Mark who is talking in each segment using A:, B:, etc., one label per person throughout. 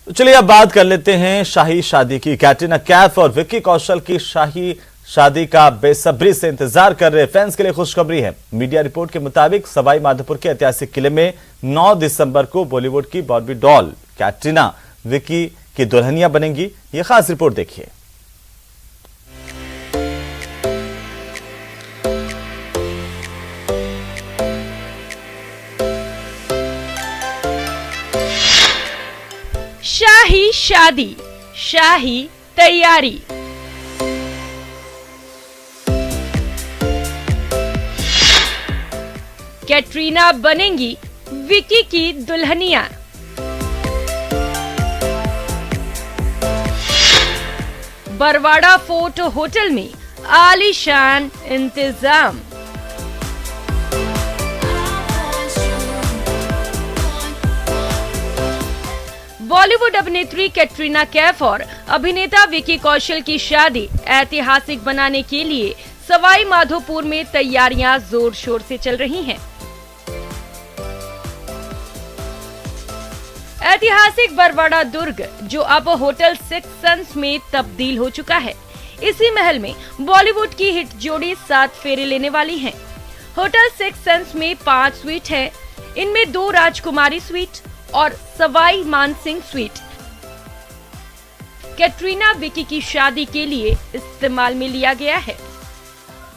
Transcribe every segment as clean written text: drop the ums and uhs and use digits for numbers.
A: तो चलिए अब बात कर लेते हैं शाही शादी की। कैटरीना कैफ और विक्की कौशल की शाही शादी का बेसब्री से इंतजार कर रहे फैंस के लिए खुशखबरी है। मीडिया रिपोर्ट के मुताबिक सवाई माधोपुर के ऐतिहासिक किले में 9 दिसंबर को बॉलीवुड की बार्बी डॉल कैटरीना विक्की की दुल्हनिया बनेंगी। यह खास रिपोर्ट देखिए।
B: शाही शादी, शाही तैयारी। कैटरीना बनेंगी विक्की की दुल्हनिया। बरवाड़ा फोर्ट होटल में आलीशान इंतजाम। बॉलीवुड अभिनेत्री कैटरीना कैफ और अभिनेता विक्की कौशल की शादी ऐतिहासिक बनाने के लिए सवाई माधोपुर में तैयारियां जोर शोर से चल रही हैं। ऐतिहासिक बरवाड़ा दुर्ग, जो अब होटल 6 सन्स में तब्दील हो चुका है, इसी महल में बॉलीवुड की हिट जोड़ी 7 फेरे लेने वाली है। होटल 6 सन्स में 5 स्वीट है, इनमें 2 राजकुमारी स्वीट और सवाई मानसिंह स्वीट कैटरीना विक्की की शादी के लिए इस्तेमाल में लिया गया है।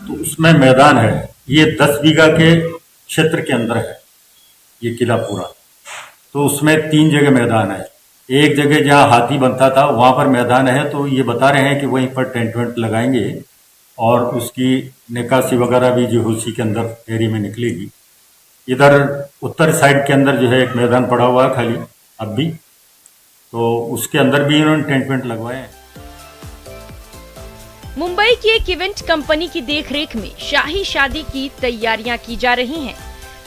C: तो उसमें मैदान है, ये 10 बीघा के क्षेत्र के अंदर है ये किला पूरा। तो उसमें 3 जगह मैदान है। एक जगह जहाँ हाथी बनता था वहां पर मैदान है, तो ये बता रहे हैं कि वहीं पर टेंट वेंट लगाएंगे और उसकी निकासी वगैरह भी जो उसी के अंदर एरिया में निकलेगी। इधर उत्तर साइड के अंदर जो है एक मैदान पड़ा हुआ है खाली अब भी, तो उसके अंदर भी इन्होंने टेंट वेंट लगवाए हैं।
B: मुंबई की एक इवेंट कंपनी की देखरेख में शाही शादी की तैयारियां की जा रही हैं।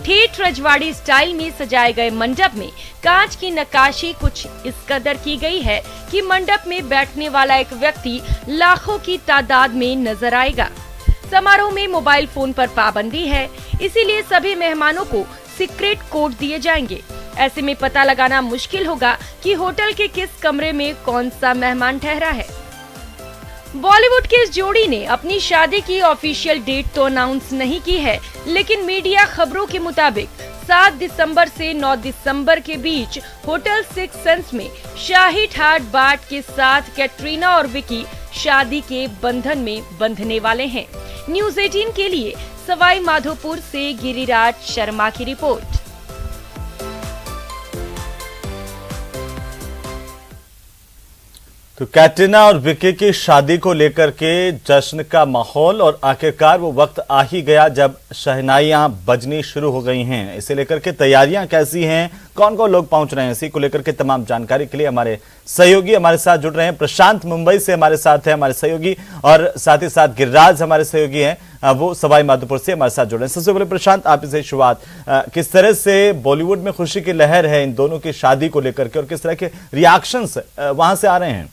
B: ठेठ रजवाड़ी स्टाइल में सजाए गए मंडप में कांच की नक्काशी कुछ इस कदर की गई है कि मंडप में बैठने वाला एक व्यक्ति लाखों की तादाद में नजर आएगा। समारोह में मोबाइल फोन पर पाबंदी है, इसीलिए सभी मेहमानों को सीक्रेट कोड दिए जाएंगे। ऐसे में पता लगाना मुश्किल होगा कि होटल के किस कमरे में कौन सा मेहमान ठहरा है। बॉलीवुड की इस जोड़ी ने अपनी शादी की ऑफिशियल डेट तो अनाउंस नहीं की है, लेकिन मीडिया खबरों के मुताबिक 7 दिसंबर से 9 दिसंबर के बीच होटल 6 सन्स में शाही ठाट बाट के साथ कैटरीना और विक्की शादी के बंधन में बंधने वाले हैं। न्यूज़ 18 के लिए सवाई माधोपुर से गिरिराज शर्मा की रिपोर्ट।
A: तो कैटरीना और विक्की की शादी को लेकर के जश्न का माहौल, और आखिरकार वो वक्त आ ही गया जब शहनाइयां बजनी शुरू हो गई हैं। इसे लेकर के तैयारियां कैसी हैं, कौन कौन लोग पहुंच रहे हैं, इसी को लेकर के तमाम जानकारी के लिए हमारे सहयोगी हमारे साथ जुड़ रहे हैं। प्रशांत मुंबई से हमारे साथ है हमारे सहयोगी, और साथ ही साथ गिरिराज हमारे सहयोगी हैं, वो सवाई माधोपुर से हमारे साथ जुड़ रहे हैं। सबसे पहले प्रशांत, आप इसे शुरुआत, किस तरह से बॉलीवुड में खुशी की लहर है इन दोनों की शादी को लेकर के, और किस तरह के रिएक्शंस वहां से आ रहे हैं?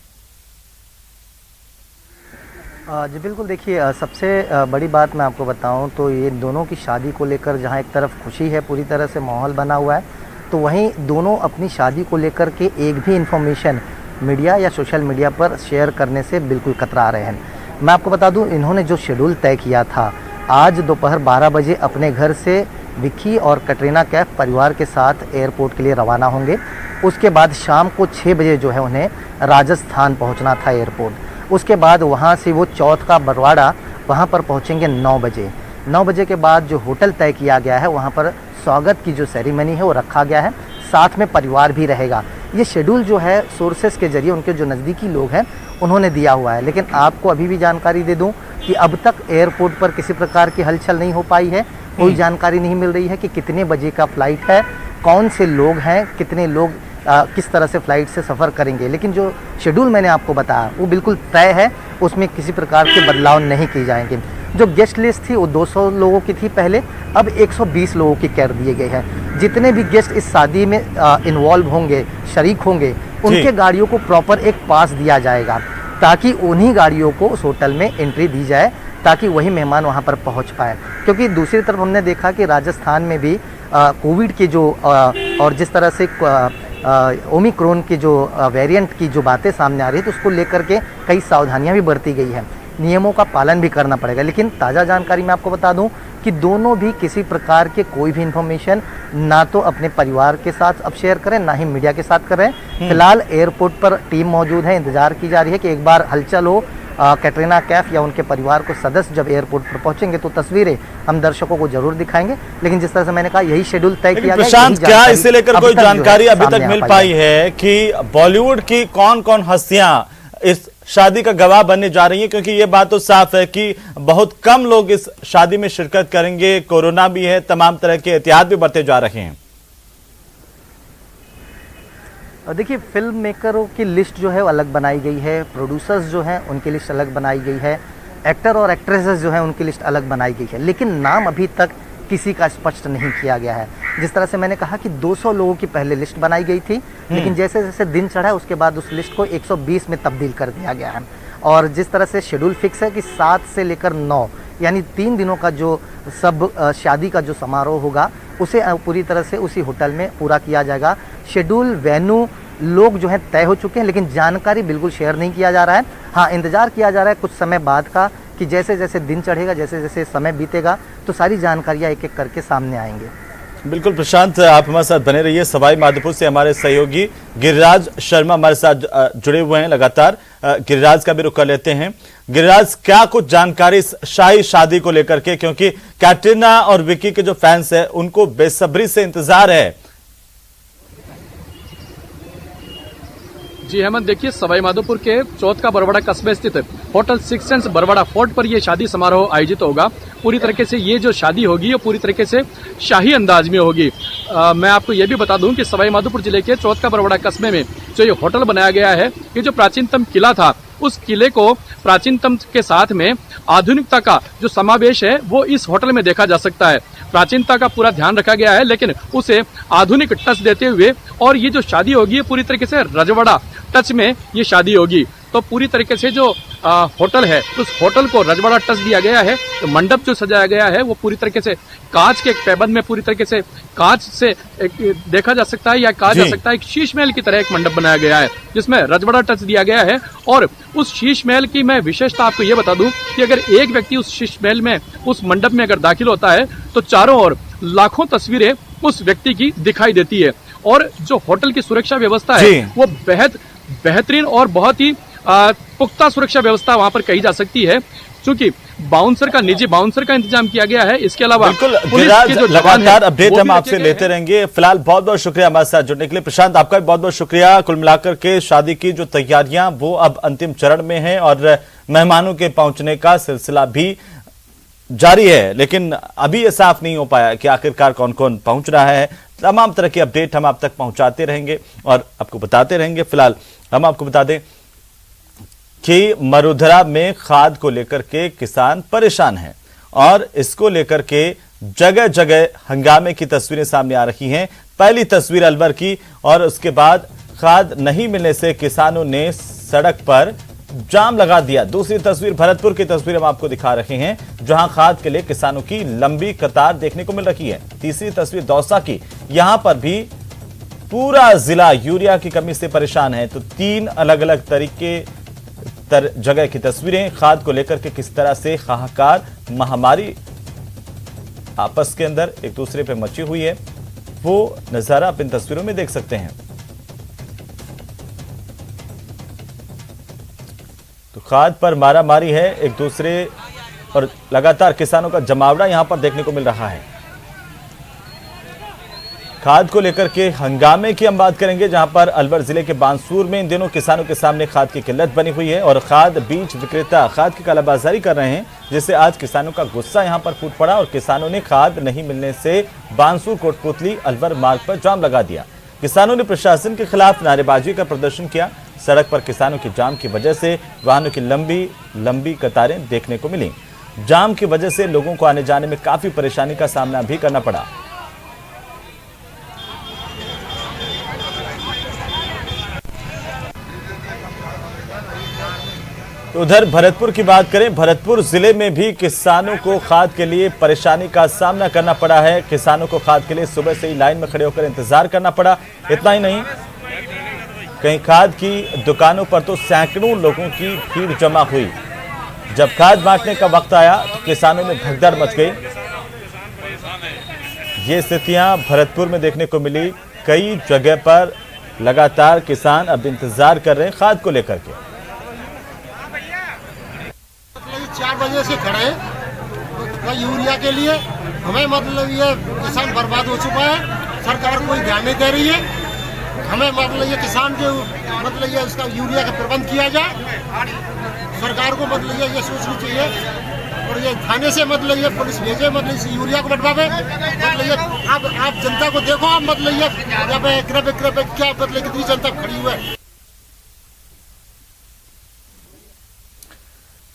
D: जी बिल्कुल, देखिए सबसे बड़ी बात मैं आपको बताऊं तो ये दोनों की शादी को लेकर जहां एक तरफ खुशी है, पूरी तरह से माहौल बना हुआ है, तो वहीं दोनों अपनी शादी को लेकर के एक भी इन्फॉर्मेशन मीडिया या सोशल मीडिया पर शेयर करने से बिल्कुल कतरा रहे हैं। मैं आपको बता दूं, इन्होंने जो शेड्यूल तय किया था, आज दोपहर 12 बजे अपने घर से विक्की और कैटरीना कैफ परिवार के साथ एयरपोर्ट के लिए रवाना होंगे। उसके बाद शाम को 6 बजे जो है उन्हें राजस्थान पहुँचना था एयरपोर्ट। उसके बाद वहाँ से वो चौथ का बरवाड़ा, वहाँ पर पहुँचेंगे 9 बजे। 9 बजे के बाद जो होटल तय किया गया है वहाँ पर स्वागत की जो सेरेमनी है वो रखा गया है, साथ में परिवार भी रहेगा। ये शेड्यूल जो है सोर्सेस के जरिए उनके जो नज़दीकी लोग हैं उन्होंने दिया हुआ है। लेकिन आपको अभी भी जानकारी दे दूं कि अब तक एयरपोर्ट पर किसी प्रकार की हलचल नहीं हो पाई है, कोई जानकारी नहीं मिल रही है कि कितने बजे का फ़्लाइट है, कौन से लोग हैं, कितने लोग किस तरह से फ़्लाइट से सफ़र करेंगे। लेकिन जो शेड्यूल मैंने आपको बताया वो बिल्कुल तय है, उसमें किसी प्रकार के बदलाव नहीं किए जाएंगे। जो गेस्ट लिस्ट थी वो 200 लोगों की थी पहले, अब 120 लोगों की कर दिए गए हैं। जितने भी गेस्ट इस शादी में इन्वॉल्व होंगे, शरीक होंगे, उनके गाड़ियों को प्रॉपर एक पास दिया जाएगा, ताकि उन्हीं गाड़ियों को उस होटल में एंट्री दी जाए, ताकि वही मेहमान वहाँ पर पहुँच पाए। क्योंकि दूसरी तरफ हमने देखा कि राजस्थान में भी कोविड के जो और जिस तरह से ओमिक्रॉन की जो वेरिएंट की जो बातें सामने आ रही है, तो उसको लेकर के कई सावधानियां भी बरती गई है, नियमों का पालन भी करना पड़ेगा। लेकिन ताज़ा जानकारी मैं आपको बता दूं कि दोनों भी किसी प्रकार के कोई भी इन्फॉर्मेशन ना तो अपने परिवार के साथ अब शेयर करें, ना ही मीडिया के साथ करें। फिलहाल एयरपोर्ट पर टीम मौजूद है, इंतजार की जा रही है कि एक बार हलचल हो, कैटरीना कैफ या उनके परिवार को सदस्य जब एयरपोर्ट पर पहुंचेंगे तो तस्वीरें हम दर्शकों को जरूर दिखाएंगे। लेकिन जिस तरह से मैंने कहा, यही शेड्यूल तय किया गया।
A: प्रशांत, क्या इसे लेकर कोई जानकारी अभी तक मिल पाई है कि बॉलीवुड की कौन कौन हस्तियां इस शादी का गवाह बनने जा रही है? क्योंकि ये बात तो साफ है कि बहुत कम लोग इस शादी में शिरकत करेंगे, कोरोना भी है, तमाम तरह के एहतियात भी बरते जा रहे हैं।
D: देखिए, फिल्म मेकरों की लिस्ट जो है वो अलग बनाई गई है, प्रोड्यूसर्स जो हैं उनकी लिस्ट अलग बनाई गई है, एक्टर और एक्ट्रेसेस जो हैं उनकी लिस्ट अलग बनाई गई है, लेकिन नाम अभी तक किसी का स्पष्ट नहीं किया गया है। जिस तरह से मैंने कहा कि 200 लोगों की पहले लिस्ट बनाई गई थी, लेकिन जैसे जैसे दिन चढ़ा उसके बाद उस लिस्ट को 120 में तब्दील कर दिया गया है। और जिस तरह से शेड्यूल फिक्स है कि 7 से लेकर 9 यानी 3 दिनों का जो सब शादी का जो समारोह होगा उसे पूरी तरह से उसी होटल में पूरा किया जाएगा। शेड्यूल, वेन्यू, लोग जो हैं तय हो चुके हैं, लेकिन जानकारी बिल्कुल शेयर नहीं किया जा रहा है। हाँ, इंतज़ार किया जा रहा है कुछ समय बाद का कि जैसे जैसे दिन चढ़ेगा, जैसे जैसे समय बीतेगा तो सारी जानकारियाँ एक एक करके सामने आएंगे।
A: बिल्कुल प्रशांत, आप हमारे साथ बने रहिए। सवाई माधोपुर से हमारे सहयोगी गिरिराज शर्मा हमारे साथ जुड़े हुए हैं लगातार। गिरिराज का भी रुख कर लेते हैं। गिरिराज, क्या कुछ जानकारी इस शाही शादी को लेकर के, क्योंकि कैटरीना और विकी के जो फैंस हैं उनको बेसब्री से इंतजार है।
E: जी हेमंत, देखिए सवाई माधोपुर के चौथ का बरवाड़ा कस्बे स्थित hotel Six Senses Barwara fort पर यह शादी समारोह आयोजित होगा। पूरी तरीके से ये जो शादी होगी वो पूरी तरीके से शाही अंदाज में होगी। मैं आपको ये भी बता दूं कि सवाई माधोपुर जिले के चौथ का बरवाड़ा कस्बे में जो ये होटल बनाया गया है, ये जो प्राचीनतम किला था उस किले को प्राचीनतम के साथ में आधुनिकता का जो समावेश है वो इस होटल में देखा जा सकता है। प्राचीनता का पूरा ध्यान रखा गया है, लेकिन उसे आधुनिक टच देते हुए, और ये जो शादी होगी ये पूरी तरीके से रजवाड़ा टच में ये शादी होगी। तो पूरी तरीके से जो होटल है उस होटल को रजवाड़ा टच दिया गया है। तो मंडप जो सजाया गया है वो पूरी तरीके से कांच के एक पैबंद में, पूरी तरीके से कांच से एक देखा जा सकता है या कहा जा सकता है एक शीश महल की तरह एक मंडप बनाया गया है जिसमें रजवाड़ा टच दिया गया है। और उस शीश महल की मैं विशेषता आपको ये बता दूं कि अगर एक व्यक्ति उस शीश महल में, उस मंडप में अगर दाखिल होता है तो चारों ओर लाखों तस्वीरें उस व्यक्ति की दिखाई देती है। और जो होटल की सुरक्षा व्यवस्था है वो बेहद बेहतरीन और बहुत ही पुख्ता सुरक्षा व्यवस्था वहां पर कही जा सकती है, क्योंकि बाउंसर का, निजी बाउंसर का इंतजाम किया गया है। इसके अलावा
A: बिल्कुल लगातार अपडेट हम आपसे लेते रहेंगे। फिलहाल बहुत बहुत शुक्रिया हमारे साथ जुड़ने के लिए। प्रशांत, आपका भी बहुत बहुत शुक्रिया। कुल मिलाकर के शादी की जो तैयारियां वो अब अंतिम चरण में है और मेहमानों के पहुंचने का सिलसिला भी जारी है, लेकिन अभी ये साफ नहीं हो पाया कि आखिरकार कौन कौन पहुंच रहा है। तमाम तरह की अपडेट हम आप तक पहुंचाते रहेंगे और आपको बताते रहेंगे। फिलहाल हम आपको बता दें कि मरुधरा में खाद को लेकर के किसान परेशान हैं और इसको लेकर के जगह जगह हंगामे की तस्वीरें सामने आ रही हैं। पहली तस्वीर अलवर की, और उसके बाद खाद नहीं मिलने से किसानों ने सड़क पर जाम लगा दिया। दूसरी तस्वीर भरतपुर की तस्वीर हम आपको दिखा रहे हैं, जहां खाद के लिए किसानों की लंबी कतार देखने को मिल रही है। तीसरी तस्वीर दौसा की, यहां पर भी पूरा जिला यूरिया की कमी से परेशान है। तो 3 अलग अलग तरीके जगह की तस्वीरें खाद को लेकर के किस तरह से हाहाकार, महामारी आपस के अंदर एक दूसरे पे मची हुई है, वो नजारा आप इन तस्वीरों में देख सकते हैं। तो खाद पर मारामारी है एक दूसरे, और लगातार किसानों का जमावड़ा यहां पर देखने को मिल रहा है। खाद को लेकर के हंगामे की हम बात करेंगे, जहां पर अलवर जिले के बांसुर में इन दिनों किसानों के सामने खाद की किल्लत बनी हुई है और खाद बीज विक्रेता खाद की कालाबाजारी कर रहे हैं, जिससे आज किसानों का गुस्सा यहां पर फूट पड़ा और किसानों ने खाद नहीं मिलने से बांसुर कोटपुतली अलवर मार्ग पर जाम लगा दिया। किसानों ने प्रशासन के खिलाफ नारेबाजी का प्रदर्शन किया। सड़क पर किसानों के जाम की वजह से वाहनों की लंबी लंबी कतारें देखने को मिली। जाम की वजह से लोगों को आने जाने में काफी परेशानी का सामना भी करना पड़ा। तो उधर भरतपुर की बात करें, भरतपुर जिले में भी किसानों को खाद के लिए परेशानी का सामना करना पड़ा है। किसानों को खाद के लिए सुबह से ही लाइन में खड़े होकर इंतजार करना पड़ा। इतना ही नहीं, कहीं खाद की दुकानों पर तो सैकड़ों लोगों की भीड़ जमा हुई। जब खाद बांटने का वक्त आया तो किसानों में भगदड़ मच गई। ये स्थितियां भरतपुर में देखने को मिली। कई जगह पर लगातार किसान अब इंतजार कर रहे हैं खाद को लेकर के।
F: 4 बजे से खड़े हैं यूरिया के लिए। हमें मतलब ये किसान बर्बाद हो चुका है, सरकार कोई ध्यान नहीं दे रही है। हमें मतलब ये किसान के मतलब ये उसका यूरिया का प्रबंध किया जाए। सरकार को मतलब ये सोचनी चाहिए और ये थाने से मतलब ये पुलिस भेजे, मतलब इस यूरिया को बंटवावे। मतलब ये आप जनता को देखो, आप मतलब ये क्या मतलब कितनी जनता खड़ी हुई है।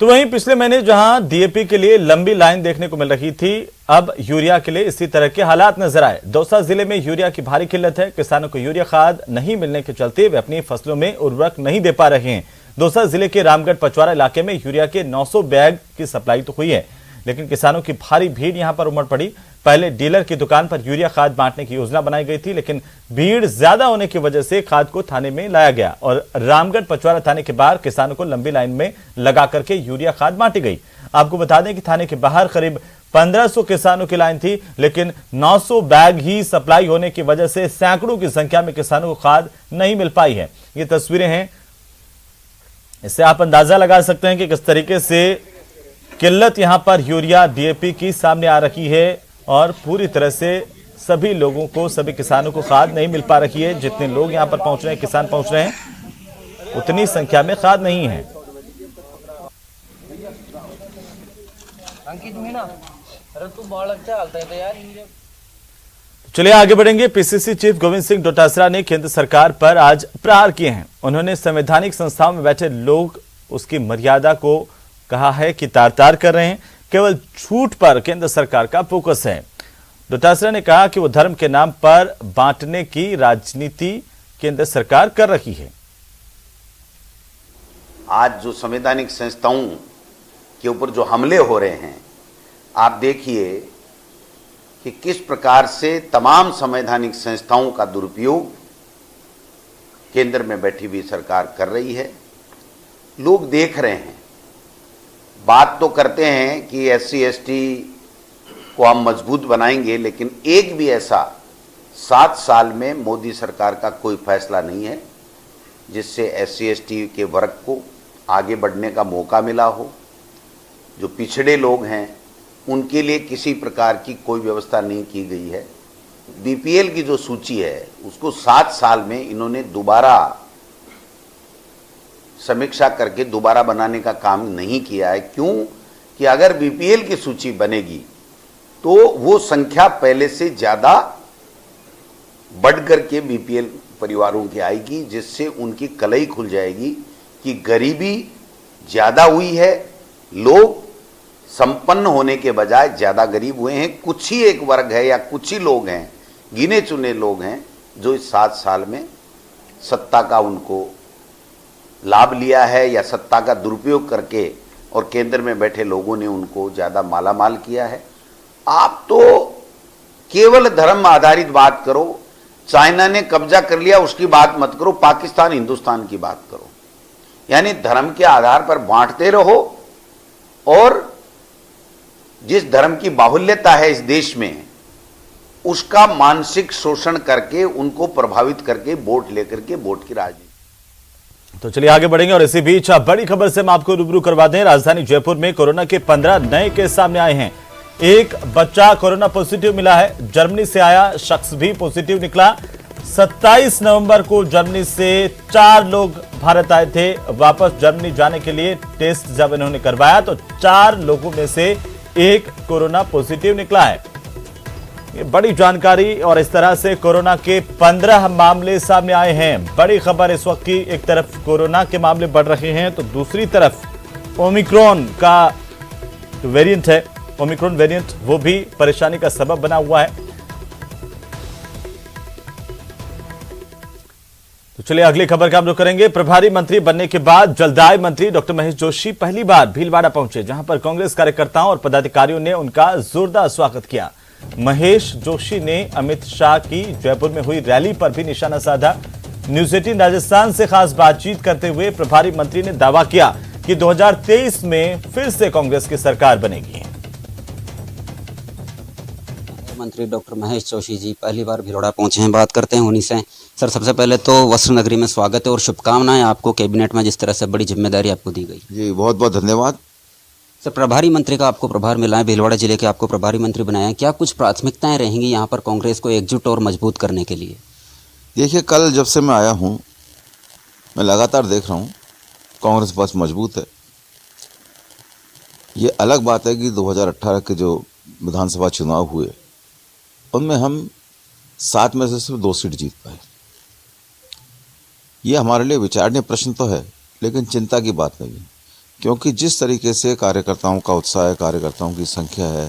A: तो वहीं पिछले महीने जहां डीएपी के लिए लंबी लाइन देखने को मिल रही थी, अब यूरिया के लिए इसी तरह के हालात नजर आए। दौसा जिले में यूरिया की भारी किल्लत है। किसानों को यूरिया खाद नहीं मिलने के चलते वे अपनी फसलों में उर्वरक नहीं दे पा रहे हैं। दौसा जिले के रामगढ़ पचवारा इलाके में यूरिया के 900 बैग की सप्लाई तो हुई है, लेकिन किसानों की भारी भीड़ यहां पर उमड़ पड़ी। पहले डीलर की दुकान पर यूरिया खाद बांटने की योजना बनाई गई थी, लेकिन भीड़ ज्यादा होने की वजह से खाद को थाने में लाया गया और रामगढ़ पचवारा थाने के बाहर किसानों को लंबी लाइन में लगा करके यूरिया खाद बांटी गई। आपको बता दें कि थाने के बाहर करीब 1500 किसानों की लाइन थी, लेकिन 900 बैग ही सप्लाई होने की वजह से सैकड़ों की संख्या में किसानों को खाद नहीं मिल पाई है। ये तस्वीरें हैं, इससे आप अंदाजा लगा सकते हैं कि किस तरीके से किल्लत यहां पर यूरिया डीएपी की सामने आ रही है और पूरी तरह से सभी लोगों को, सभी किसानों को खाद नहीं मिल पा रही है। जितने लोग यहां पर पहुंच रहे हैं, किसान पहुंच रहे हैं, उतनी संख्या में खाद नहीं है। चलिए आगे बढ़ेंगे। पीसीसी चीफ गोविंद सिंह डोटासरा ने केंद्र सरकार पर आज प्रहार किए हैं। उन्होंने संवैधानिक संस्थाओं में बैठे लोग उसकी मर्यादा को कहा है कि तार-तार कर रहे हैं। केवल झूठ पर केंद्र सरकार का फोकस है। डोटासरा ने कहा कि वो धर्म के नाम पर बांटने की राजनीति केंद्र सरकार कर रही है।
G: आज जो संवैधानिक संस्थाओं के ऊपर जो हमले हो रहे हैं, आप देखिए कि किस प्रकार से तमाम संवैधानिक संस्थाओं का दुरुपयोग केंद्र में बैठी हुई सरकार कर रही है। लोग देख रहे हैं। बात तो करते हैं कि SC ST को हम मजबूत बनाएंगे, लेकिन एक भी ऐसा 7 साल में मोदी सरकार का कोई फैसला नहीं है जिससे SC ST के वर्ग को आगे बढ़ने का मौका मिला हो। जो पिछड़े लोग हैं उनके लिए किसी प्रकार की कोई व्यवस्था नहीं की गई है। BPL की जो सूची है उसको 7 साल में इन्होंने दोबारा समीक्षा करके दोबारा बनाने का काम नहीं किया है। क्यों? कि अगर BPL की सूची बनेगी तो वो संख्या पहले से ज़्यादा बढ़ करके BPL परिवारों की आएगी, जिससे उनकी कलई खुल जाएगी कि गरीबी ज़्यादा हुई है, लोग संपन्न होने के बजाय ज़्यादा गरीब हुए हैं। कुछ ही एक वर्ग है या कुछ ही लोग हैं, गिने चुने लोग हैं, जो इस 7 साल में सत्ता का उनको लाभ लिया है या सत्ता का दुरुपयोग करके और केंद्र में बैठे लोगों ने उनको ज़्यादा मालामाल किया है। आप तो केवल धर्म आधारित बात करो। चाइना ने कब्जा कर लिया उसकी बात मत करो, पाकिस्तान हिंदुस्तान की बात करो। यानी धर्म के आधार पर बांटते रहो और जिस धर्म की बाहुल्यता है इस देश में उसका मानसिक शोषण करके उनको प्रभावित करके वोट लेकर के वोट की राजनीति।
A: तो चलिए आगे बढ़ेंगे और इसी बीच बड़ी खबर से हम आपको रूबरू करवा दें। राजधानी जयपुर में कोरोना के 15 नए केस सामने आए हैं। एक बच्चा कोरोना पॉजिटिव मिला है। जर्मनी से आया शख्स भी पॉजिटिव निकला। 27 नवंबर को जर्मनी से 4 लोग भारत आए थे। वापस जर्मनी जाने के लिए टेस्ट जब इन्होंने करवाया तो 4 लोगों में से एक कोरोना पॉजिटिव निकला है। ये बड़ी जानकारी। और इस तरह से कोरोना के 15 मामले सामने आए हैं। बड़ी खबर इस वक्त की, एक तरफ कोरोना के मामले बढ़ रहे हैं तो दूसरी तरफ ओमिक्रॉन का वेरिएंट है, ओमिक्रॉन वेरिएंट, वो भी परेशानी का सबब बना हुआ है। तो चलिए अगली खबर का हम रुख करेंगे। प्रभारी मंत्री बनने के बाद जलदाय मंत्री डॉक्टर महेश जोशी पहली बार भीलवाड़ा पहुंचे, जहां पर कांग्रेस कार्यकर्ताओं और पदाधिकारियों ने उनका जोरदार स्वागत किया। महेश जोशी ने अमित शाह की जयपुर में हुई रैली पर भी निशाना साधा। न्यूज 18 राजस्थान से खास बातचीत करते हुए प्रभारी मंत्री ने दावा किया कि 2023 में फिर से कांग्रेस की सरकार बनेगी।
H: मंत्री डॉक्टर महेश जोशी जी पहली बार भीलवाड़ा पहुंचे हैं, बात करते हैं उन्हीं से। सर, सबसे पहले तो वस्त्र नगरी में स्वागत है और शुभकामनाएं आपको कैबिनेट में जिस तरह से बड़ी जिम्मेदारी आपको दी गई।
I: जी बहुत बहुत धन्यवाद।
H: सर, प्रभारी मंत्री का आपको प्रभार मिला है, भीलवाड़ा जिले के आपको प्रभारी मंत्री बनाया है, क्या कुछ प्राथमिकताएं रहेंगी यहाँ पर कांग्रेस को एकजुट और मजबूत करने के लिए?
I: देखिए, कल जब से मैं आया हूँ मैं लगातार देख रहा हूँ कांग्रेस बस मजबूत है। ये अलग बात है कि 2018 के जो विधानसभा चुनाव हुए उनमें हम 7 में से सिर्फ 2 सीट जीत पाए। ये हमारे लिए विचारणीय प्रश्न तो है, लेकिन चिंता की बात नहीं है, क्योंकि जिस तरीके से कार्यकर्ताओं का उत्साह है, कार्यकर्ताओं की संख्या है,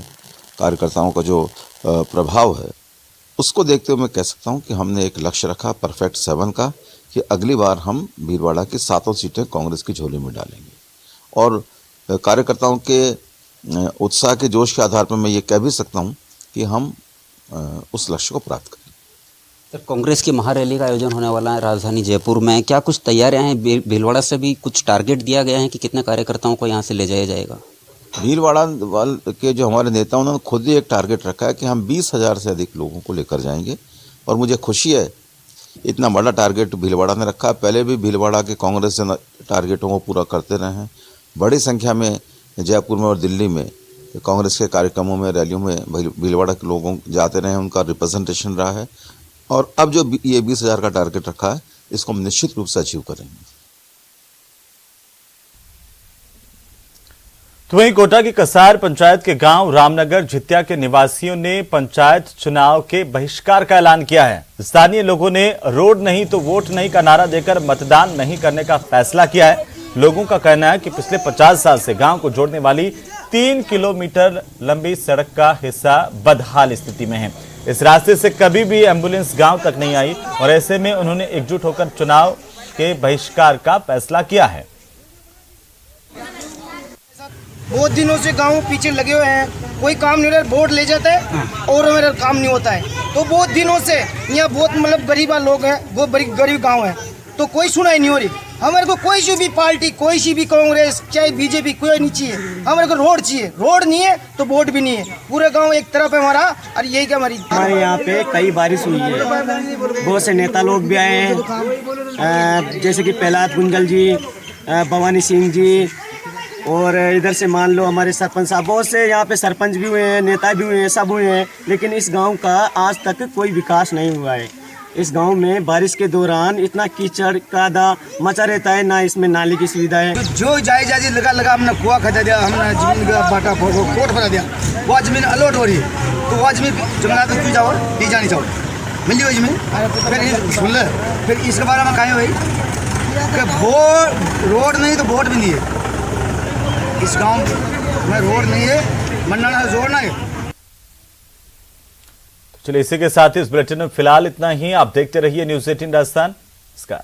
I: कार्यकर्ताओं का जो प्रभाव है, उसको देखते हुए मैं कह सकता हूं कि हमने एक लक्ष्य रखा परफेक्ट 7 का, कि अगली बार हम भीलवाड़ा की 7 सीटें कांग्रेस की झोली में डालेंगे। और कार्यकर्ताओं के उत्साह के जोश के आधार पर मैं ये कह भी सकता हूँ कि हम उस लक्ष्य को प्राप्त करें।
H: सर, कांग्रेस की महारैली का आयोजन होने वाला है राजधानी जयपुर में, क्या कुछ तैयारियां हैं? भीलवाड़ा से भी कुछ टारगेट दिया गया है कि कितने कार्यकर्ताओं को यहाँ से ले जाया जाएगा?
I: भीलवाड़ा के जो हमारे नेता उन्होंने खुद ही एक टारगेट रखा है कि हम 20,000 से अधिक लोगों को लेकर जाएंगे, और मुझे खुशी है इतना बड़ा टारगेट भीलवाड़ा ने रखा। पहले भी भीलवाड़ा के कांग्रेस टारगेटों को पूरा करते रहे हैं। बड़ी संख्या में जयपुर में और दिल्ली में कांग्रेस के कार्यक्रमों में, रैलियों में भीलवाड़ा के लोगों जाते रहे, उनका रिप्रेजेंटेशन रहा है। और अब जो ये 20,000 का टारगेट रखा है, इसको हम निश्चित रूप से अचीव करेंगे।
A: तो वहीं कोटा की कसार पंचायत के गांव रामनगर झित्या के निवासियों ने पंचायत चुनाव के बहिष्कार का ऐलान किया है। स्थानीय लोगों ने रोड नहीं तो वोट नहीं का नारा देकर मतदान नहीं करने का फैसला किया है। लोगों का कहना है कि पिछले 50 साल से गांव को जोड़ने वाली 3 किलोमीटर लंबी सड़क का हिस्सा बदहाल स्थिति में है। इस रास्ते से कभी भी एम्बुलेंस गांव तक नहीं आई, और ऐसे में उन्होंने एकजुट होकर चुनाव के बहिष्कार का फैसला किया है।
J: बहुत दिनों से गांव पीछे लगे हुए हैं, कोई काम नहीं हो रहा, बोर्ड ले जाता है और मेरा काम नहीं होता है। तो बहुत दिनों से यहाँ बहुत मतलब गरीबा लोग हैं, बहुत बड़ी गरीब गांव है, तो कोई सुनाई नहीं हो रही। हमारे को कोई सी भी पार्टी, कोई सी भी कांग्रेस चाहे बीजेपी, कोई नहीं चाहिए। हमारे को रोड चाहिए, रोड नहीं है तो वोट भी नहीं है। पूरे गांव एक तरफ है हमारा, और यही क्या हमारे
K: यहाँ पे कई बारिश हुई है, बहुत से नेता लोग भी आए हैं, जैसे कि प्रहलाद गुंजल जी, भवानी सिंह जी, और इधर से मान लो हमारे सरपंच साहब, बहुत से यहाँ पे सरपंच भी हुए हैं, नेता भी हुए हैं, सब हुए हैं, लेकिन इस गांव का आज तक कोई विकास नहीं हुआ है। इस गांव में बारिश के दौरान इतना कीचड़ कादा मचा रहता है, ना इसमें नाली की सुविधा है।
J: जो जायदाद लगा हमने कुआ खरीदा दिया, हमने जमीन का बाटा कोट बना दिया, वो जमीन अलॉट हो रही है, तो वह जमीन जंगलात क्यों जाओ, दी जानी चाहो, मिली हुई जमीन। फिर सुन ले, फिर इसके बारे में कहा भाई कि रोड नहीं तो वोट भी नहीं है। इस गांव में रोड नहीं है, मंडाना से जोड़ना है।
A: चलिए, इसी के साथ ही इस बुलेटिन में फिलहाल इतना ही। आप देखते रहिए न्यूज 18 राजस्थान। नमस्कार।